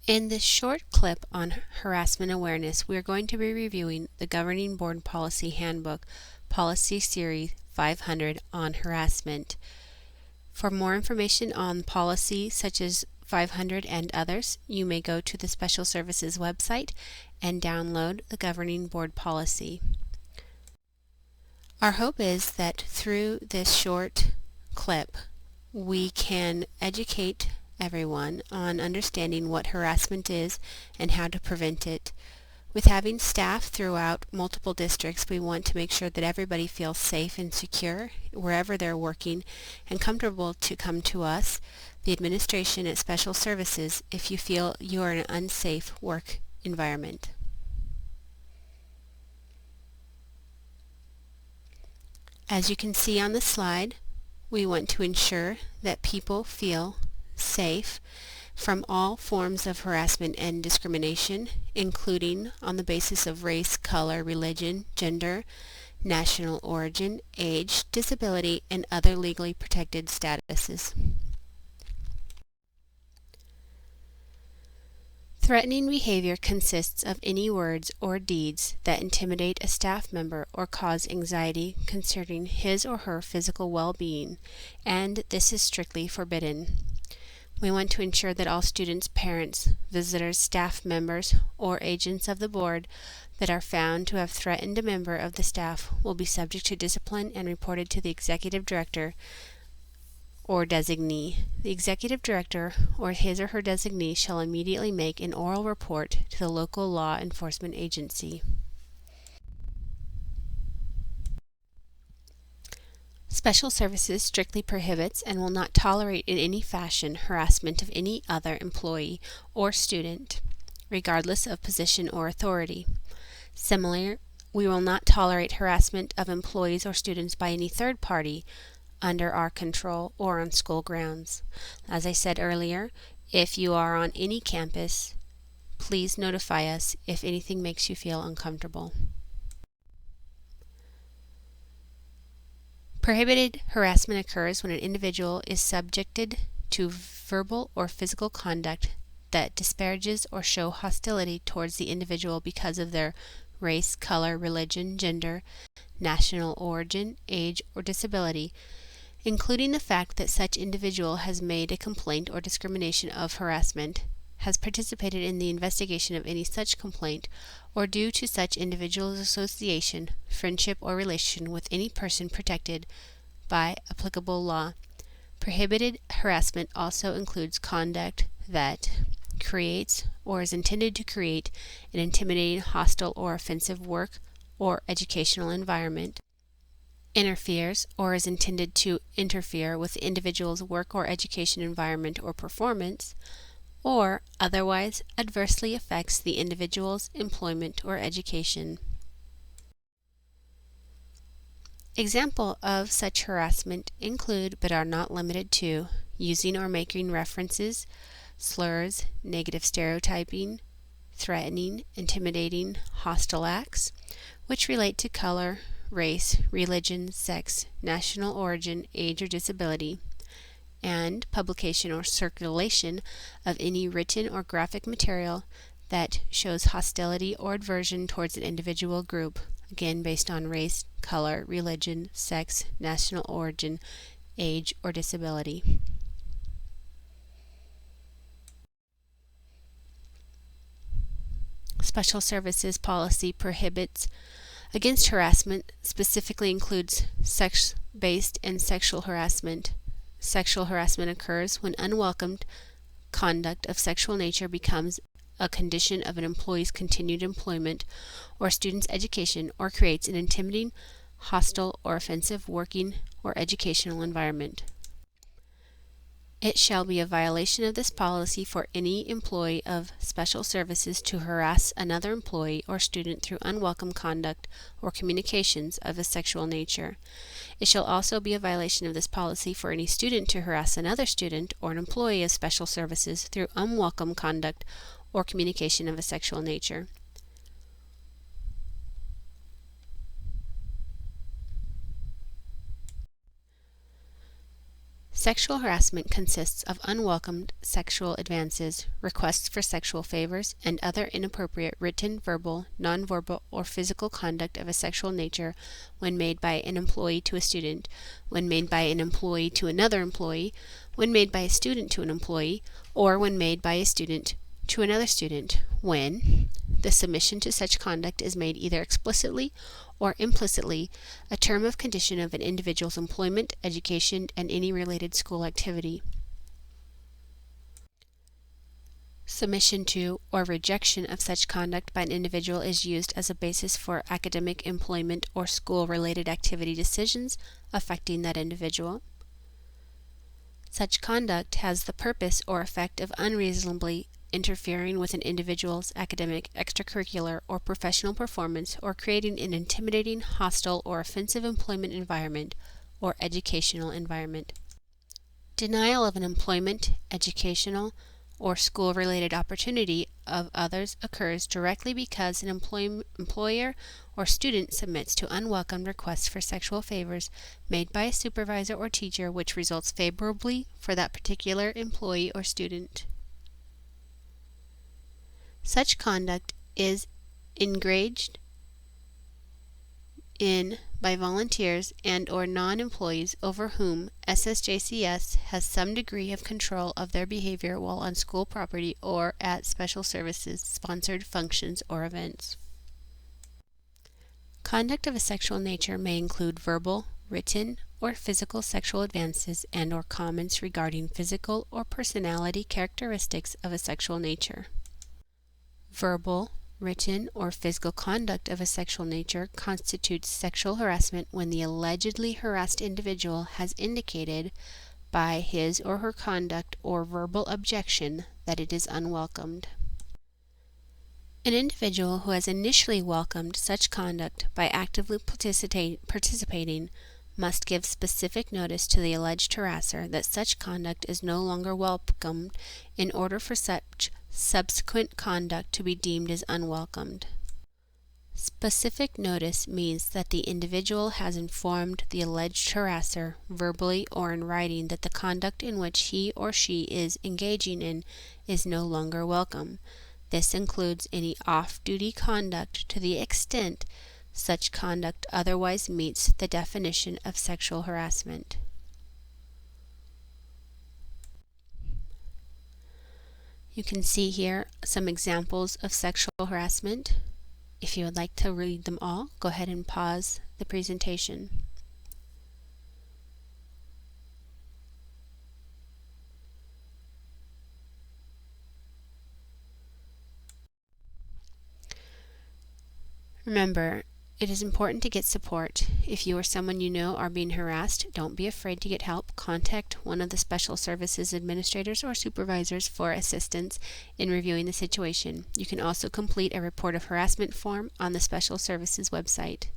In this short clip on harassment awareness, we are going to be reviewing the Governing Board Policy Handbook, Policy Series 500 on harassment. For more information on policy such as 500 and others, you may go to the Special Services website and download the Governing Board Policy. Our hope is that through this short clip, we can educate everyone on understanding what harassment is and how to prevent it. With having staff throughout multiple districts, we want to make sure that everybody feels safe and secure wherever they're working and comfortable to come to us, the administration at Special Services, if you feel you are in an unsafe work environment. As you can see on the slide, we want to ensure that people feel safe from all forms of harassment and discrimination, including on the basis of race, color, religion, gender, national origin, age, disability, and other legally protected statuses. Threatening behavior consists of any words or deeds that intimidate a staff member or cause anxiety concerning his or her physical well-being, and this is strictly forbidden. We want to ensure that all students, parents, visitors, staff members, or agents of the board that are found to have threatened a member of the staff will be subject to discipline and reported to the executive director or designee. The executive director or his or her designee shall immediately make an oral report to the local law enforcement agency. Special Services strictly prohibits and will not tolerate in any fashion harassment of any other employee or student, regardless of position or authority. Similarly, we will not tolerate harassment of employees or students by any third party under our control or on school grounds. As I said earlier, if you are on any campus, please notify us if anything makes you feel uncomfortable. Prohibited harassment occurs when an individual is subjected to verbal or physical conduct that disparages or show hostility towards the individual because of their race, color, religion, gender, national origin, age, or disability, including the fact that such individual has made a complaint or discrimination of harassment, has participated in the investigation of any such complaint, or due to such individual's association, friendship, or relation with any person protected by applicable law. Prohibited harassment also includes conduct that creates or is intended to create an intimidating, hostile, or offensive work or educational environment, interferes or is intended to interfere with the individual's work or education environment or performance, or otherwise adversely affects the individual's employment or education. Examples of such harassment include, but are not limited to, using or making references, slurs, negative stereotyping, threatening, intimidating, hostile acts, which relate to color, race, religion, sex, national origin, age, or disability, and publication or circulation of any written or graphic material that shows hostility or aversion towards an individual group, again based on race, color, religion, sex, national origin, age, or disability. Special Services policy prohibits against harassment, specifically includes sex-based and sexual harassment. Sexual harassment occurs when unwelcomed conduct of sexual nature becomes a condition of an employee's continued employment or student's education, or creates an intimidating, hostile, or offensive working or educational environment. It shall be a violation of this policy for any employee of Special Services to harass another employee or student through unwelcome conduct or communications of a sexual nature. It shall also be a violation of this policy for any student to harass another student or an employee of Special Services through unwelcome conduct or communication of a sexual nature. Sexual harassment consists of unwelcomed sexual advances, requests for sexual favors, and other inappropriate written, verbal, nonverbal, or physical conduct of a sexual nature when made by an employee to a student, when made by an employee to another employee, when made by a student to an employee, or when made by a student to another student, when the submission to such conduct is made either explicitly or implicitly a term of condition of an individual's employment, education, and any related school activity. Submission to or rejection of such conduct by an individual is used as a basis for academic, employment, or school-related activity decisions affecting that individual. Such conduct has the purpose or effect of unreasonably interfering with an individual's academic, extracurricular, or professional performance, or creating an intimidating, hostile, or offensive employment environment or educational environment. Denial of an employment, educational, or school-related opportunity of others occurs directly because an employer or student submits to unwelcome requests for sexual favors made by a supervisor or teacher which results favorably for that particular employee or student. Such conduct is engaged in by volunteers and or non-employees over whom SSJCS has some degree of control of their behavior while on school property or at special services, sponsored functions, or events. Conduct of a sexual nature may include verbal, written, or physical sexual advances and or comments regarding physical or personality characteristics of a sexual nature. Verbal, written, or physical conduct of a sexual nature constitutes sexual harassment when the allegedly harassed individual has indicated by his or her conduct or verbal objection that it is unwelcomed. An individual who has initially welcomed such conduct by actively participating must give specific notice to the alleged harasser that such conduct is no longer welcomed in order for such subsequent conduct to be deemed as unwelcomed. Specific notice means that the individual has informed the alleged harasser, verbally or in writing, that the conduct in which he or she is engaging in is no longer welcome. This includes any off-duty conduct to the extent such conduct otherwise meets the definition of sexual harassment. You can see here some examples of sexual harassment. If you would like to read them all, go ahead and pause the presentation. Remember, it is important to get support. If you or someone you know are being harassed, don't be afraid to get help. Contact one of the Special Services administrators or supervisors for assistance in reviewing the situation. You can also complete a report of harassment form on the Special Services website.